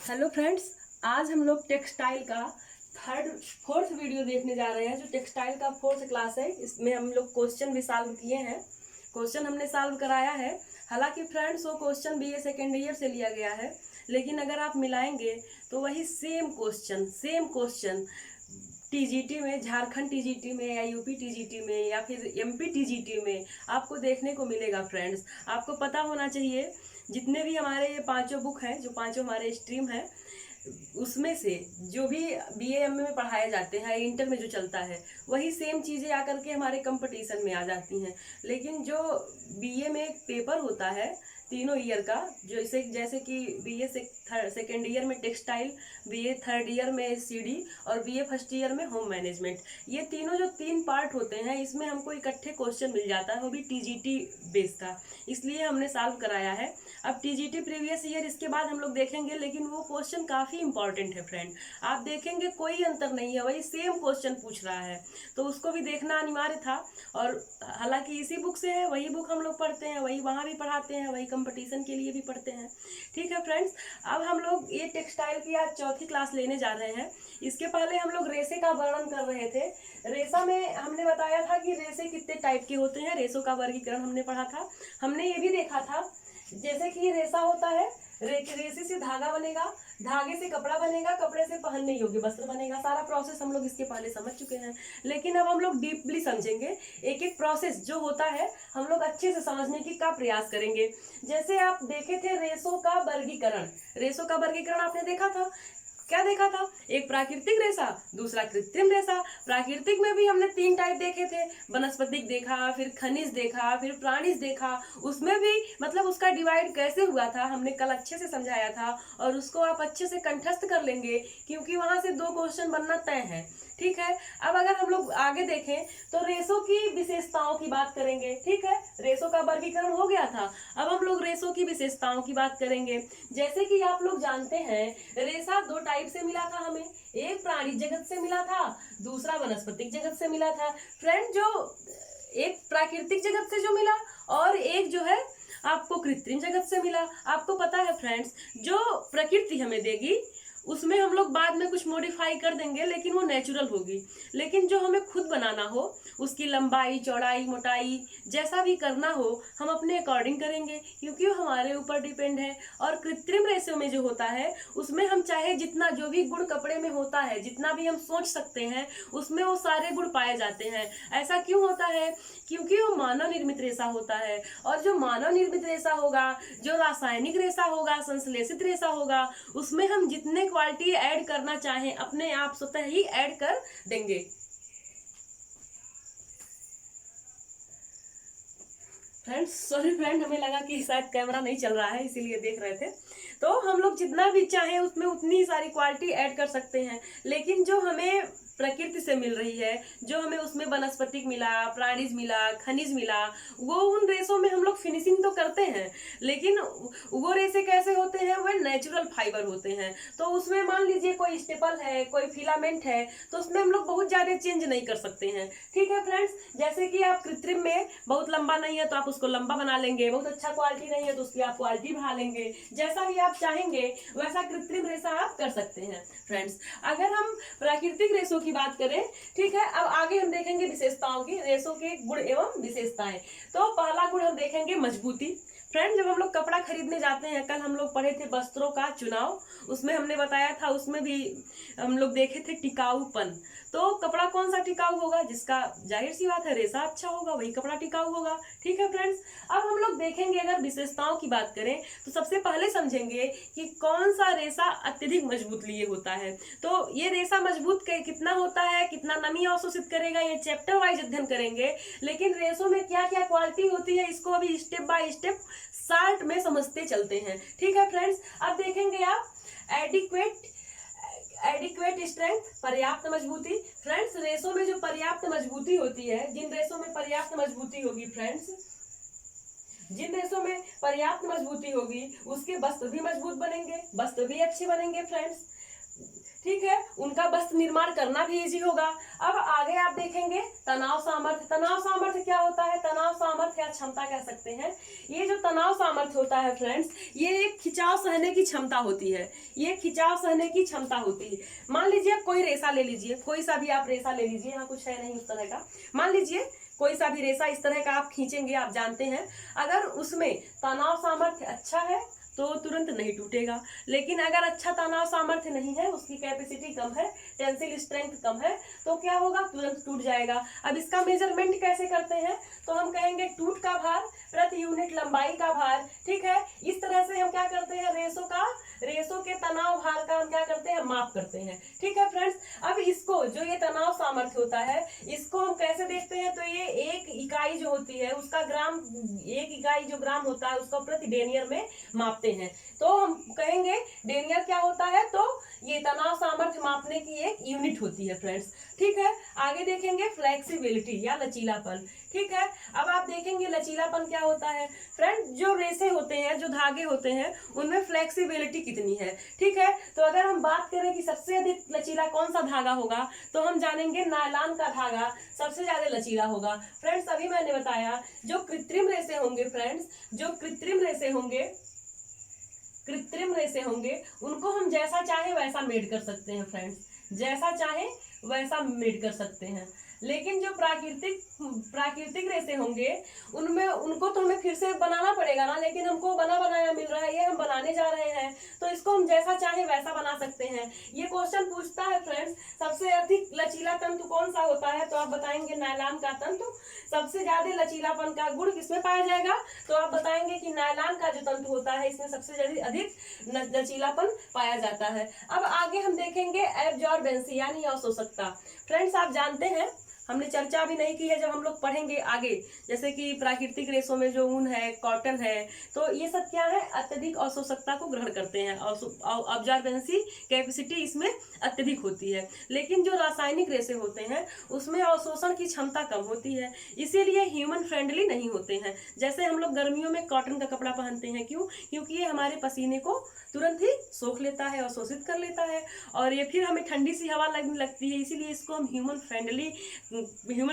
Hello friends, आज हम लोग टेक्सटाइल का फोर्थ वीडियो देखने जा रहे हैं। जो टेक्सटाइल का फोर्थ क्लास है, इसमें हम लोग क्वेश्चन भी सॉल्व किए हैं। क्वेश्चन हमने सॉल्व कराया है। हालांकि फ्रेंड्स, वो क्वेश्चन बीए सेकेंड ईयर से लिया गया है, लेकिन अगर आप मिलाएंगे तो वही सेम क्वेश्चन टीजीटी में, झारखंड टीजीटी में या यूपी टीजीटी में या फिर एमपी टीजीटी में आपको देखने को मिलेगा। फ्रेंड्स, आपको पता होना चाहिए, जितने भी हमारे ये पांचों बुक हैं, जो पांचों हमारे स्ट्रीम हैं, उसमें से जो भी बीए एमए में पढ़ाए जाते हैं, इंटर में जो चलता है, वही सेम चीज़ें आकर के हमारे कंपटीशन में आ जाती हैं। लेकिन जो बीए में एक पेपर होता है तीनों ईयर का, जैसे कि बीए सेकेंड ईयर में टेक्सटाइल, बीए थर्ड ईयर में सीडी और बीए फर्स्ट ईयर में होम मैनेजमेंट, ये तीनों जो तीन पार्ट होते हैं, इसमें हमको इकट्ठे क्वेश्चन मिल जाता है, वो भी टीजीटी बेस का। इसलिए हमने सॉल्व कराया है। अब टीजीटी प्रीवियस ईयर इसके बाद हम लोग देखेंगे, लेकिन वो क्वेश्चन काफ़ी इंपॉर्टेंट है फ्रेंड। आप देखेंगे कोई अंतर नहीं है, वही सेम क्वेश्चन पूछ रहा है, तो उसको भी देखना अनिवार्य था। और हालांकि इसी बुक से है, वही बुक हम लोग पढ़ते हैं, वही वहाँ भी पढ़ाते हैं, वही कंपटीशन के लिए भी पढ़ते हैं। ठीक है फ्रेंड्स, अब हम लोग ये टेक्सटाइल की आज चौथी क्लास लेने जा रहे हैं। इसके पहले हम लोग रेशे का वर्णन कर रहे थे। रेशा में हमने बताया था कि रेशे कितने टाइप के होते हैं, रेशों का वर्गीकरण हमने पढ़ा था। हमने ये भी देखा था, जैसे कि रेशा होता है, रेशे से धागा बनेगा, धागे से कपड़ा बनेगा, कपड़े से पहनने योग्य वस्त्र बनेगा। सारा प्रोसेस हम लोग इसके पहले समझ चुके हैं, लेकिन अब हम लोग डीपली समझेंगे। एक एक प्रोसेस जो होता है हम लोग अच्छे से समझने की का प्रयास करेंगे। जैसे आप देखे थे रेशों का वर्गीकरण, रेशों का वर्गीकरण आपने देखा था। क्या देखा था? एक प्राकृतिक रेशा, दूसरा कृत्रिम रेशा। प्राकृतिक में भी हमने तीन टाइप देखे थे, वनस्पतिक देखा, फिर खनिज देखा, फिर प्राणिज देखा। उसमें भी मतलब उसका डिवाइड कैसे हुआ था हमने कल अच्छे से समझाया था, और उसको आप अच्छे से कंठस्थ कर लेंगे, क्योंकि वहां से दो क्वेश्चन बनना तय है। ठीक है, अब अगर हम लोग आगे देखें तो रेशों की विशेषताओं की बात करेंगे। ठीक है, रेशों का वर्गीकरण हो गया था, अब हम लोग रेशों की विशेषताओं की बात करेंगे। जैसे कि आप लोग जानते हैं, रेशा दो टाइप से मिला था हमें, एक प्राणी जगत से मिला था, दूसरा वनस्पतिक जगत से मिला था। फ्रेंड, जो एक प्राकृतिक जगत से जो मिला और एक जो है आपको कृत्रिम जगत से मिला। आपको पता है फ्रेंड्स, जो प्रकृति हमें देगी उसमें हम लोग बाद में कुछ मॉडिफाई कर देंगे, लेकिन वो नेचुरल होगी। लेकिन जो हमें खुद बनाना हो, उसकी लंबाई, चौड़ाई, मोटाई जैसा भी करना हो, हम अपने अकॉर्डिंग करेंगे, क्योंकि वो हमारे ऊपर डिपेंड है। और कृत्रिम रेशों में जो होता है, उसमें हम चाहे जितना जो भी गुण कपड़े में होता है, जितना भी हम सोच सकते हैं, उसमें वो सारे गुण पाए जाते हैं। ऐसा क्यों होता है? क्योंकि वो मानव निर्मित रेशा होता है, और जो मानव निर्मित रेशा होगा, जो रासायनिक रेशा होगा, संश्लेषित रेशा होगा, उसमें हम जितने क्वालिटी ऐड करना चाहें, अपने आप स्वतः ही ऐड कर देंगे। फ्रेंड्स, सॉरी फ्रेंड, हमें लगा कि शायद कैमरा नहीं चल रहा है, इसीलिए देख रहे थे। तो हम लोग जितना भी चाहें उसमें उतनी सारी क्वालिटी ऐड कर सकते हैं, लेकिन जो हमें प्रकृति से मिल रही है, जो हमें उसमें वनस्पतिक मिला, प्राणीज मिला, खनिज मिला, वो उन रेशों में हम लोग फिनिशिंग तो करते हैं, लेकिन वो रेशे कैसे होते हैं? वह नेचुरल फाइबर होते हैं। तो उसमें मान लीजिए कोई स्टेपल है, कोई फिलामेंट है, तो उसमें हम लोग बहुत ज्यादा चेंज नहीं कर सकते हैं। ठीक है फ्रेंड्स, जैसे कि आप कृत्रिम में बहुत लंबा नहीं है तो आप उसको लंबा बना लेंगे, बहुत अच्छा क्वालिटी नहीं है तो उसकी आप क्वालिटी बढ़ा लेंगे, जैसा भी आप चाहेंगे वैसा कृत्रिम रेशा आप कर सकते हैं। फ्रेंड्स, अगर हम प्राकृतिक रेशों की बात करें, ठीक है, अब आगे हम देखेंगे विशेषताओं की, रेशों के गुण एवं विशेषताएं। तो पहला गुण हम देखेंगे मजबूती। फ्रेंड, जब हम लोग कपड़ा खरीदने जाते हैं, कल हम लोग पढ़े थे वस्त्रों का चुनाव, उसमें हमने बताया था, उसमें भी हम लोग देखे थे टिकाऊपन। तो कपड़ा कौन सा टिकाऊ होगा? जिसका जाहिर सी बात है रेशा अच्छा होगा, वही कपड़ा टिकाऊ होगा। ठीक है फ्रेंड्स, अब हम लोग देखेंगे, अगर विशेषताओं की बात करें तो सबसे पहले समझेंगे कि कौन सा रेशा अत्यधिक मजबूत लिए होता है। तो ये रेशा मजबूत कितना होता है, कितना नमी अवशोषित करेगा, ये चैप्टर वाइज अध्ययन करेंगे। लेकिन रेशों में क्या क्या क्वालिटी होती है, इसको अभी स्टेप बाय स्टेप शार्ट में समझते चलते हैं। ठीक है फ्रेंड्स, अब देखेंगे आप एडिक्वेट स्ट्रेंथ, पर्याप्त मजबूती। फ्रेंड्स, रेशों में जो पर्याप्त मजबूती होती है, जिन रेशों में पर्याप्त मजबूती होगी फ्रेंड्स, जिन रेशों में पर्याप्त मजबूती होगी, उसके वस्त्र भी मजबूत बनेंगे, वस्त्र भी अच्छे बनेंगे फ्रेंड्स। ठीक है, उनका वस्त्र निर्माण करना भी इजी होगा। अब आगे आप देखेंगे तनाव सामर्थ्य। तनाव सामर्थ्य क्या होता है? तनाव सामर्थ्य या क्षमता कह सकते हैं। ये जो तनाव सामर्थ्य होता है फ्रेंड्स, ये एक खिंचाव सहने की क्षमता होती है। ये खिंचाव सहने की क्षमता होती है। मान लीजिए कोई रेसा ले लीजिए, कोई सा भी आप रेसा ले लीजिए, यहाँ कुछ है नहीं उस तरह का। मान लीजिए कोई सा भी रेसा इस तरह का आप खींचेंगे, आप जानते हैं अगर उसमें तनाव सामर्थ्य अच्छा है तो तुरंत नहीं टूटेगा। लेकिन अगर अच्छा तनाव सामर्थ्य नहीं है, उसकी कैपेसिटी कम है, टेंसिल स्ट्रेंथ कम है, तो क्या होगा? तुरंत टूट जाएगा। अब इसका मेजरमेंट कैसे करते हैं? तो हम कहेंगे टूट का भार प्रति यूनिट लंबाई का भार। ठीक है, इस तरह से हम क्या करते हैं? रेसो के तनाव भार का हम क्या करते हैं? माप करते हैं। ठीक है फ्रेंड्स, अब इसको जो ये तनाव सामर्थ्य होता है, इसको हम कैसे देखते हैं? तो ये एक इकाई जो होती है उसका ग्राम, एक इकाई जो ग्राम होता है उसको प्रति डेनियर में मापते हैं। तो हम कहेंगे डेनियर क्या होता है? तो ये तनाव सामर्थ्य मापने की एक यूनिट होती है फ्रेंड्स। ठीक है, आगे देखेंगे फ्लेक्सिबिलिटी या लचीलापन। ठीक है, अब आप देखेंगे लचीलापन क्या होता है फ्रेंड। जो रेसे होते हैं, जो धागे होते हैं, उनमें फ्लेक्सिबिलिटी कितनी है। ठीक है, तो अगर हम बात करें कि सबसे अधिक लचीला कौन सा धागा होगा, तो हम जानेंगे नायलॉन का धागा सबसे ज्यादा लचीला होगा। फ्रेंड्स, अभी मैंने बताया जो कृत्रिम रेसे होंगे फ्रेंड्स, जो कृत्रिम रेसे होंगे उनको हम जैसा चाहे वैसा मेड कर सकते हैं फ्रेंड्स, जैसा चाहे वैसा मेड कर सकते हैं। लेकिन जो प्राकृतिक रेसे होंगे उनमें, उनको तो हमें फिर से बनाना पड़ेगा ना, लेकिन हमको बना बनाया मिल रहा है, ये हम बनाने जा रहे हैं, तो इसको हम जैसा चाहे वैसा बना सकते हैं। ये क्वेश्चन पूछता है फ्रेंड्स सबसे अधिक लचीला तंतु कौन सा होता है, तो आप बताएंगे नायलॉन का तंतु। सबसे ज्यादा लचीलापन का गुण किसमें पाया जाएगा, तो आप बताएंगे कि नायलॉन का जो तंतु होता है इसमें सबसे ज्यादा अधिक लचीलापन पाया जाता है। अब आगे हम देखेंगे एब्जॉर्बेंसी यानी अवशोषकता। फ्रेंड्स, आप जानते हैं हमने चर्चा भी नहीं की है, जब हम लोग पढ़ेंगे आगे, जैसे कि प्राकृतिक रेशों में जो ऊन है, कॉटन है, तो ये सब क्या है? अत्यधिक अवशोषकता को ग्रहण करते हैं। ऑब्जॉर्बेंसी कैपेसिटी इसमें अत्यधिक होती है। लेकिन जो रासायनिक रेशे होते हैं उसमें अवशोषण की क्षमता कम होती है, इसीलिए ह्यूमन फ्रेंडली नहीं होते हैं। जैसे हम लोग गर्मियों में कॉटन का कपड़ा पहनते हैं, क्यों? क्योंकि ये हमारे पसीने को तुरंत ही सोख लेता है, अवशोषित कर लेता है, और ये फिर हमें ठंडी सी हवा लगने लगती है, इसीलिए इसको हम ह्यूमन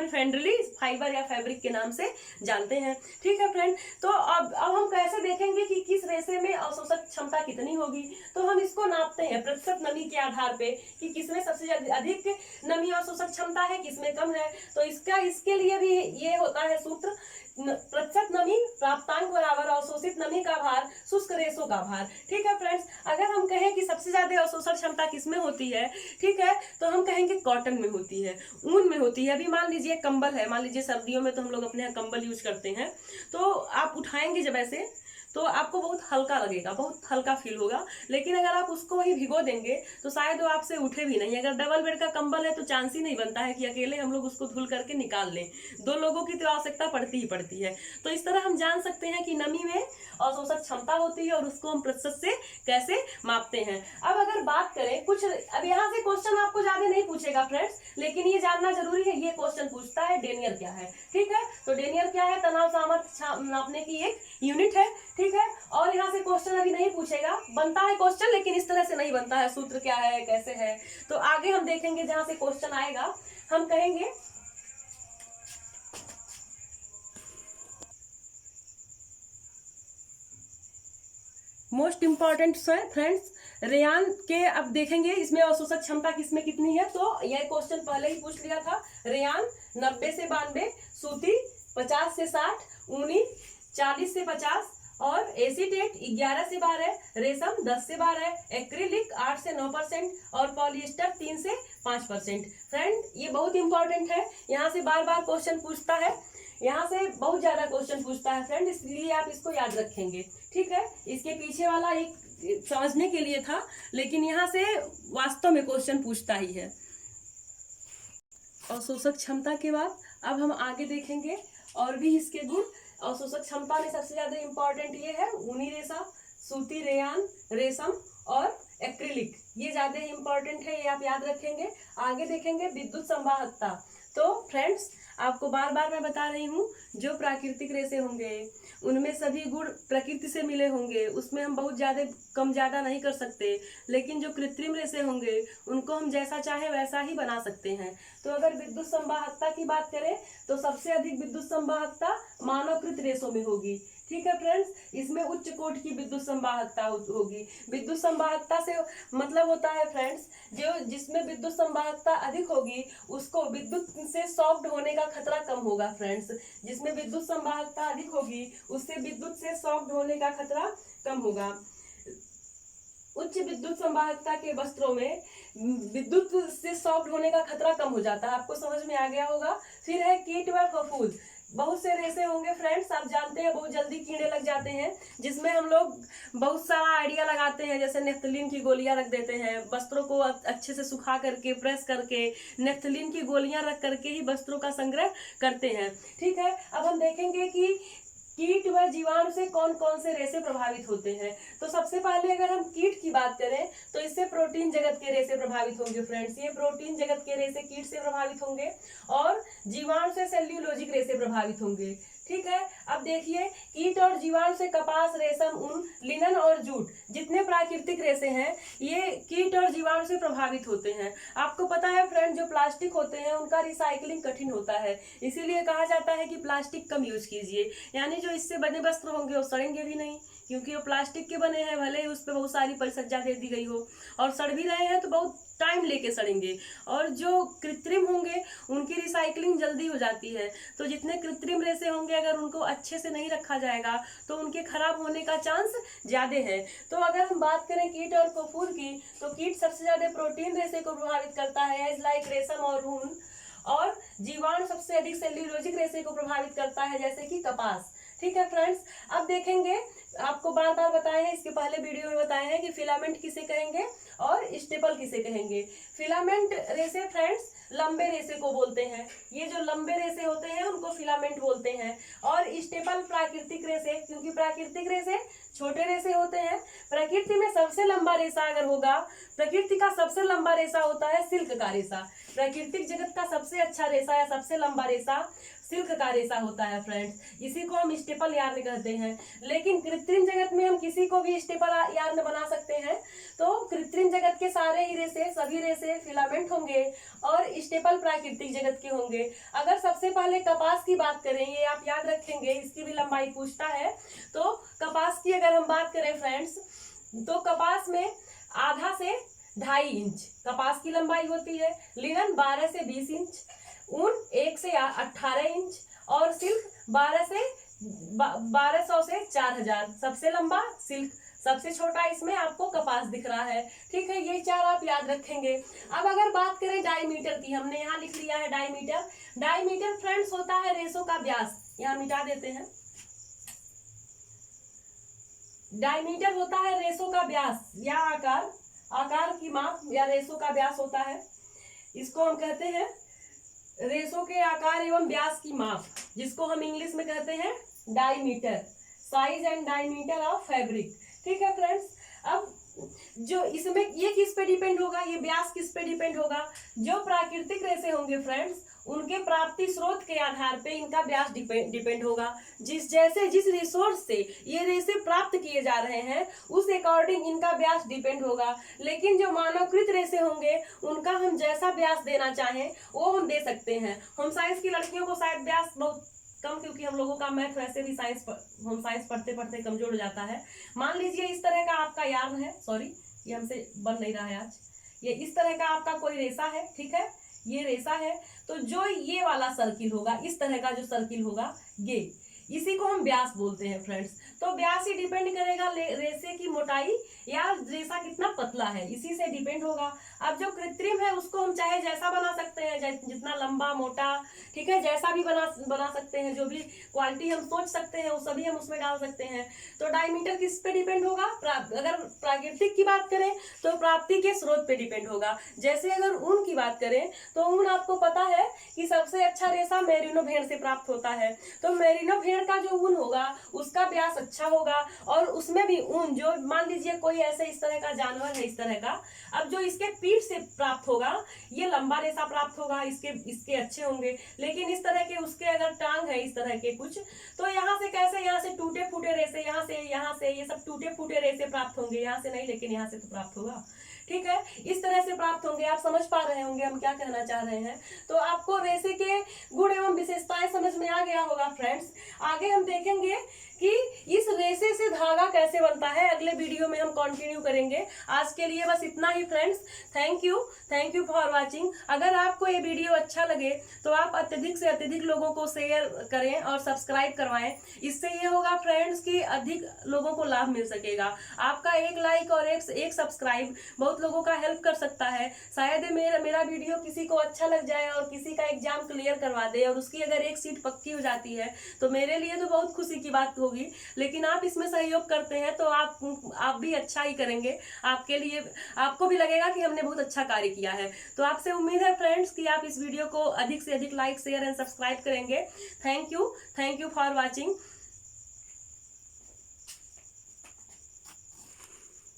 फ्रेंडली फाइबर या फैब्रिक के नाम से जानते हैं। ठीक है फ्रेंड, तो अब हम कैसे देखेंगे कि किस रेशे में अवशोषक क्षमता कितनी होगी, तो हम इसको नापते हैं प्रतिशत नमी के आधार पे कि किसमें सबसे अधिक नमी अवशोषक क्षमता है, किसमें कम है। तो इसके लिए भी ये होता है सूत्र, प्रतिशत नमी प्राप्तांक बराबर अवशोषित नमी का भार शुष्क रेशों का भार। ठीक है फ्रेंड्स, अगर हम कहें कि सबसे ज्यादा अवशोषण क्षमता किसमें होती है, ठीक है, तो हम कहेंगे कॉटन में होती है, ऊन में होती है। अभी मान लीजिए कंबल है, मान लीजिए सर्दियों में तो हम लोग अपने यहाँ कंबल यूज करते हैं, तो आप उठाएंगे जब ऐसे तो आपको बहुत हल्का लगेगा, बहुत हल्का फील होगा। लेकिन अगर आप उसको वही भिगो देंगे तो शायद वो आपसे उठे भी नहीं। अगर डबल बेड का कंबल है तो चांस ही नहीं बनता है कि अकेले हम लोग उसको धुल करके निकाल लें, 2 लोगों की तो आवश्यकता पड़ती ही पड़ती है। तो इस तरह हम जान सकते हैं कि नमी में अवशोषक क्षमता होती है और उसको हम प्रतिशत से कैसे मापते हैं। अब अगर बात करें कुछ, अब यहाँ से क्वेश्चन आपको ज्यादा नहीं पूछेगा फ्रेंड्स, लेकिन ये जानना जरूरी है, ये क्वेश्चन पूछता है डेनियर क्या है। ठीक है, तो डेनियर क्या है? तनाव सामर्थ्य नापने की एक यूनिट है। ठीक है, और यहाँ से क्वेश्चन अभी नहीं पूछेगा, बनता है क्वेश्चन लेकिन इस तरह से नहीं बनता है, सूत्र क्या है, कैसे है, तो आगे हम देखेंगे जहां से क्वेश्चन आएगा। हम कहेंगे मोस्ट इंपॉर्टेंट फ्रेंड्स रेयान के, अब देखेंगे इसमें अवशोषक क्षमता किसमें कितनी है। तो यह क्वेश्चन पहले ही पूछ लिया था। रेयान 90 से 92, सूती 50 से 60, ऊनी 40 से 50 और एसीटेट 11 से 12, रेशम 10 से 12, एक्रिलिक 8 से 9% और पॉलिएस्टर 3 से 5%। फ्रेंड, ये बहुत इंपॉर्टेंट है, यहाँ से बार बार क्वेश्चन पूछता है, यहाँ से बहुत ज्यादा क्वेश्चन पूछता है फ्रेंड, इसलिए आप इसको याद रखेंगे। ठीक है, इसके पीछे वाला एक समझने के लिए था, लेकिन यहाँ से वास्तव में क्वेश्चन पूछता ही है। अवशोषक क्षमता के बाद अब हम आगे देखेंगे और भी इसके गुण। अवशोषक क्षमता में सबसे ज्यादा इंपॉर्टेंट ये है ऊनी रेशा, सूती रेयान, रेशम और एक्रिलिक, ये ज्यादा इंपॉर्टेंट है, ये आप याद रखेंगे। आगे देखेंगे विद्युत संवाहकता। तो फ्रेंड्स, आपको बार बार मैं बता रही हूँ, जो प्राकृतिक रेसे होंगे उनमें सभी गुण प्रकृति से मिले होंगे, उसमें हम बहुत ज्यादा कम ज्यादा नहीं कर सकते। लेकिन जो कृत्रिम रेसे होंगे उनको हम जैसा चाहे वैसा ही बना सकते हैं। तो अगर विद्युत संवाहकता की बात करें तो सबसे अधिक विद्युत संवाहकता मानवकृत रेसों में होगी। ठीक है फ्रेंड्स, इसमें उच्च कोटि की विद्युत संवाहकता होगी। विद्युत संवाहकता से मतलब होता है फ्रेंड्स, जो जिसमें विद्युत संवाहकता अधिक होगी उसको विद्युत से शॉक्ड होने का खतरा कम होगा। फ्रेंड्स, जिसमें विद्युत संवाहकता अधिक होगी उससे विद्युत से शॉक्ड होने का खतरा कम होगा। उच्च विद्युत संवाहकता के वस्त्रों में विद्युत से शॉक्ड होने का खतरा कम हो जाता है। आपको समझ में आ गया होगा। फिर है कीट व फफूंद। बहुत से रेसे होंगे फ्रेंड्स, आप जानते हैं बहुत जल्दी कीड़े लग जाते हैं, जिसमें हम लोग बहुत सारा आइडिया लगाते हैं, जैसे नेफ्थलीन की गोलियां रख देते हैं। वस्त्रों को अच्छे से सुखा करके प्रेस करके नेफ्थलीन की गोलियां रख करके ही वस्त्रों का संग्रह करते हैं। ठीक है, अब हम देखेंगे कि कीट व जीवाणु से कौन कौन से रेसे प्रभावित होते हैं। तो सबसे पहले अगर हम कीट की बात करें तो इससे प्रोटीन जगत के रेसे प्रभावित होंगे। फ्रेंड्स, ये प्रोटीन जगत के रेसे कीट से प्रभावित होंगे और जीवाणु से सेल्यूलोजिक रेसे प्रभावित होंगे। ठीक है, अब देखिए, कीट और जीवाणु से कपास, रेशम, ऊन, लिनन और जूट जितने प्राकृतिक रेसे हैं ये कीट और जीवाणु से प्रभावित होते हैं। आपको पता है फ्रेंड, जो प्लास्टिक होते हैं उनका रिसाइकलिंग कठिन होता है, इसीलिए कहा जाता है कि प्लास्टिक कम यूज कीजिए। यानी जो इससे बने वस्त्र होंगे वो सड़ेंगे भी नहीं, क्योंकि वो प्लास्टिक के बने हैं, भले ही उस पर बहुत सारी परिसज्जा दे दी गई हो, और सड़ भी रहे हैं तो बहुत टाइम लेके सड़ेंगे। और जो कृत्रिम होंगे उनकी रिसाइकलिंग जल्दी हो जाती है। तो जितने कृत्रिम रेसे होंगे अगर उनको अच्छे से नहीं रखा जाएगा तो उनके खराब होने का चांस ज्यादा है। तो अगर हम बात करें कीट और फफूंद की, तो कीट सबसे ज्यादा प्रोटीन रेसे को प्रभावित करता है, लाइक रेशम और ऊन, और जीवाणु सबसे अधिक सेल्यूलोजिक रेसे को प्रभावित करता है, जैसे कि कपास। ठीक है फ्रेंड्स, अब देखेंगे, आपको बार बार बताए हैं, इसके पहले वीडियो में बताए हैं कि फिलामेंट किसे कहेंगे और स्टेपल किसे कहेंगे। फिलामेंट रेसे फ्रेंड्स लंबे रेसे को बोलते हैं, ये जो लंबे रेसे होते हैं उनको फिलामेंट बोलते हैं। और स्टेपल प्राकृतिक रेसे, क्योंकि प्राकृतिक रेसे छोटे रेसे होते हैं। प्रकृति में सबसे लंबा रेसा अगर होगा, प्रकृति का सबसे लंबा रेसा होता है सिल्क का रेसा। प्राकृतिक जगत का सबसे अच्छा रेसा या सबसे लंबा रेसा सिल्क का रेसा होता है फ्रेंड्स, इसी को हम स्टेपल यार्न कहते हैं। लेकिन कृत्रिम जगत में हम किसी को भी स्टेपल यार्न बना सकते हैं। तो कृत्रिम जगत के सारे ही रेसे, सभी रेसे फिलामेंट होंगे और स्टेपल प्राकृतिक जगत के होंगे। अगर सबसे पहले कपास की बात करें, ये आप याद रखेंगे, इसकी भी लंबाई पूछता है। तो कपास की अगर हम बात करें फ्रेंड्स, तो कपास में आधा से 2.5 इंच कपास की लंबाई होती है। लिनन 12 से 20 इंच, ऊन 1 से 18 इंच, और सिल्क 1200 से 4000। सबसे लंबा सिल्क, सबसे छोटा इसमें आपको कपास दिख रहा है। ठीक है, ये 4 आप याद रखेंगे। अब अगर बात करें डायमीटर की, हमने यहाँ लिख लिया है डायमीटर। डायमीटर फ्रेंड्स होता है रेसों का व्यास, यहाँ मिटा देते हैं। डायमीटर होता है रेसों का व्यास या आकार, आकार की माप या रेसों का व्यास होता है। इसको हम कहते हैं रेसों के आकार एवं व्यास की माप, जिसको हम इंग्लिश में कहते हैं diameter, size and diameter of fabric. ठीक है फ्रेंड्स, अब जो इसमें ये किस पे डिपेंड होगा, ये व्यास किस पे डिपेंड होगा, जो प्राकृतिक रेसे होंगे फ्रेंड्स उनके प्राप्ति स्रोत के आधार पे इनका व्यास डिपेंड होगा। जिस रिसोर्स से ये रेसे प्राप्त किए जा रहे हैं उस अकॉर्डिंग इनका व्यास डिपेंड होगा। लेकिन जो मानवकृत रेसे होंगे उनका हम जैसा व्यास देना चाहें वो हम दे सकते हैं। होम साइंस की लड़कियों को शायद व्यास बहुत कम, क्योंकि हम लोगों का मैथ वैसे भी होम साइंस पढ़ते पढ़ते कमजोर हो जाता है। मान लीजिए इस तरह का आपका यार्न है, सॉरी ये हमसे बन नहीं रहा है आज, ये इस तरह का आपका कोई रेसा है। ठीक है, ये रेसा है, तो जो ये वाला सर्किल होगा, इस तरह का जो सर्किल होगा, ये इसी को हम व्यास बोलते हैं फ्रेंड्स। तो व्यास ही डिपेंड करेगा रेसे की मोटाई या रेसा कितना पतला है, इसी से डिपेंड होगा। अब जो कृत्रिम है उसको हम चाहे जैसा बना सकते हैं, जितना लंबा मोटा, ठीक है, जैसा भी बना सकते हैं, जो भी क्वालिटी हम सोच सकते हैं वो सभी हम उसमें डाल सकते हैं। तो डायमीटर किस पे डिपेंड होगा, अगर प्राकृतिक की बात करें तो प्राप्ति के स्रोत पे डिपेंड होगा। जैसे अगर ऊन की बात करें तो ऊन आपको पता है कि सबसे अच्छा रेशा मेरिनो भेड़ से प्राप्त होता है। तो मेरिनो भेड़ पेड़ का जो ऊन होगा उसका व्यास अच्छा होगा, और उसमें भी ऊन जो मान लीजिए कोई ऐसे इस तरह का जानवर है, इस तरह का, अब जो इसके पीठ से प्राप्त होगा ये लंबा रेशा प्राप्त होगा, इसके इसके अच्छे होंगे। लेकिन इस तरह के उसके अगर टांग है इस तरह के कुछ, तो यहाँ से कैसे, यहाँ से टूटे फूटे रेशे, यहाँ से ये सब टूटे फूटे रेशे प्राप्त होंगे, यहाँ से नहीं लेकिन यहाँ से तो प्राप्त होगा। ठीक है, इस तरह से प्राप्त होंगे। आप समझ पा रहे होंगे हम क्या कहना चाह रहे हैं। तो आपको रेशे के गुण एवं विशेषताएं समझ में आ गया होगा फ्रेंड्स। आगे हम देखेंगे कि इस रेशे से धागा कैसे बनता है, अगले वीडियो में हम कंटिन्यू करेंगे। आज के लिए बस इतना ही friends. Thank you for watching. अगर आपको ये वीडियो अच्छा लगे तो आप अत्यधिक से अत्यधिक लोगों को शेयर करें और सब्सक्राइब करवाएं। इससे ये होगा फ्रेंड्स कि अधिक लोगों को लाभ मिल सकेगा। आपका एक लाइक और एक सब्सक्राइब बहुत लोगों का हेल्प कर सकता है। शायद मेरा वीडियो किसी को अच्छा लग जाए और किसी का एग्जाम क्लियर करवा दे, और उसकी अगर एक सीट पक्की हो जाती है तो मेरे लिए तो बहुत खुशी की बात होगी। लेकिन आप इसमें सहयोग करते हैं तो आप भी अच्छा ही करेंगे। आपके लिए आपको भी लगेगा कि हमने बहुत अच्छा कार्य किया है। तो आपसे उम्मीद है फ्रेंड्स कि आप इस वीडियो को अधिक से अधिक लाइक शेयर एंड सब्सक्राइब करेंगे। Thank you for watching.